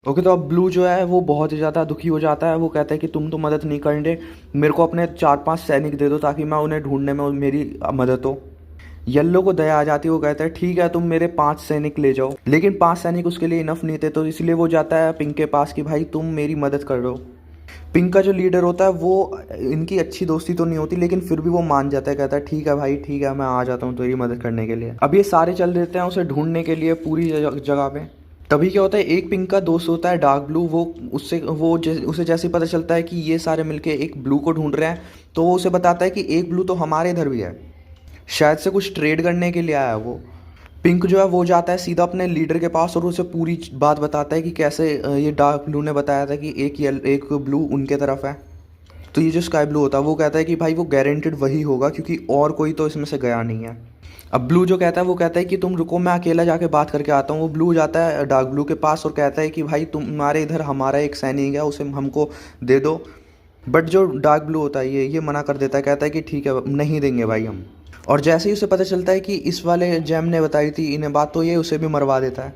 Okay, तो अब blue जो है वो बहुत ही ज़्यादा दुखी हो जाता है। वो कहता है कि तुम तो मदद नहीं कर रहे, मेरे को अपने 4-5 सैनिक दे दो ताकि मैं उन्हें ढूंढने में मेरी मदद हो। येल्लो को दया आ जाती है। वो कहता है ठीक है, तुम मेरे 5 सैनिक ले जाओ। लेकिन 5 सैनिक उसके लिए इनफ नहीं थे, तो इसलिए वो जाता है पिंक के पास कि भाई तुम मेरी मदद कर दो। पिंक का जो लीडर होता है वो, इनकी अच्छी दोस्ती तो नहीं होती लेकिन फिर भी वो मान जाता है। कहता है ठीक है भाई, ठीक है, मैं आ जाता हूँ तेरी मदद करने के लिए। अब ये सारे चल देते हैं उसे ढूंढने के लिए पूरी जगह पे। तभी क्या होता है, एक पिंक का दोस्त होता है डार्क ब्लू। उसे जैसे ही पता चलता है कि ये सारे मिलके एक ब्लू को ढूंढ रहे हैं, तो वो उसे बताता है कि एक ब्लू तो हमारे इधर भी है, शायद से कुछ ट्रेड करने के लिए आया है वो। पिंक जो है वो जाता है सीधा अपने लीडर के पास और उसे पूरी बात बताता है कि कैसे ये डार्क ब्लू ने बताया था कि एक ब्लू उनके तरफ है। तो ये जो स्काई ब्लू होता है वो कहता है कि भाई वो गारंटेड वही होगा, क्योंकि और कोई तो इसमें से गया नहीं है। अब ब्लू जो कहता है वो कहता है कि तुम रुको, मैं अकेला जाके बात करके आता हूँ। वो ब्लू जाता है डार्क ब्लू के पास और कहता है कि भाई तुम्हारे इधर हमारा एक सैनिक है, उसे हमको दे दो। बट जो डार्क ब्लू होता है ये मना कर देता है। कहता है कि ठीक है, नहीं देंगे भाई हम। और जैसे ही उसे पता चलता है कि इस वाले जैम ने बताई थी इन्हें बात, तो ये उसे भी मरवा देता है।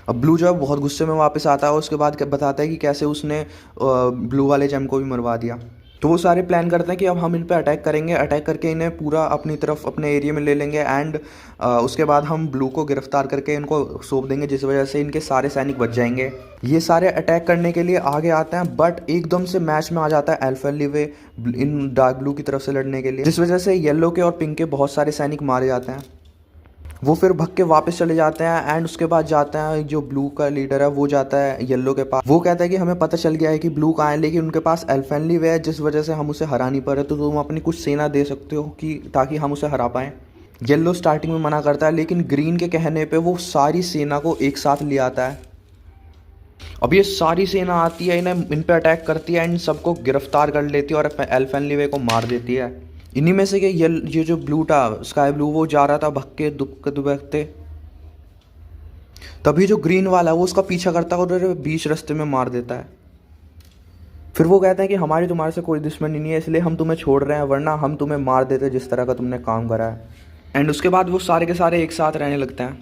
अब ब्लू जो है बहुत गुस्से में वापस आता है और उसके बाद बताता है कि कैसे उसने ब्लू वाले जैम को भी मरवा दिया। तो वो सारे प्लान करते हैं कि अब हम इन पे अटैक करेंगे, अटैक करके इन्हें पूरा अपनी तरफ अपने एरिया में ले लेंगे एंड उसके बाद हम ब्लू को गिरफ्तार करके इनको सौंप देंगे, जिस वजह से इनके सारे सैनिक बच जाएंगे। ये सारे अटैक करने के लिए आगे आते हैं, बट एकदम से मैच में आ जाता है एल्फेनलीवे इन डार्क ब्लू की तरफ से लड़ने के लिए, जिस वजह से येलो के और पिंक के बहुत सारे सैनिक मारे जाते हैं। वो फिर भग के वापस चले जाते हैं एंड उसके बाद जाते हैं, जो ब्लू का लीडर है वो जाता है येलो के पास। वो कहता है कि हमें पता चल गया है कि ब्लू कहाँ है, लेकिन उनके पास एल्फेनलीवे है जिस वजह से हम उसे हरा नहीं पा रहे, तो तुम अपनी कुछ सेना दे सकते हो कि ताकि हम उसे हरा पाएं। येलो स्टार्टिंग में मना करता है, लेकिन ग्रीन के कहने पे वो सारी सेना को एक साथ ले आता है। अब ये सारी सेना आती है, इन्हें इन पे अटैक करती है, इन सबको गिरफ्तार कर लेती है और एल्फेनलीवे को मार देती है। इन्हीं में से ये जो ब्लू था स्काई ब्लू, वो जा रहा था भक्के दुबकते दुबकते। तभी जो ग्रीन वाला है वो उसका पीछा करता है और बीच रास्ते में मार देता है। फिर वो कहते हैं कि हमारी तुम्हारे से कोई दुश्मनी नहीं है, इसलिए हम तुम्हें छोड़ रहे हैं, वरना हम तुम्हें मार देते जिस तरह का तुमने काम करा है। एंड उसके बाद वो सारे के सारे एक साथ रहने लगते हैं।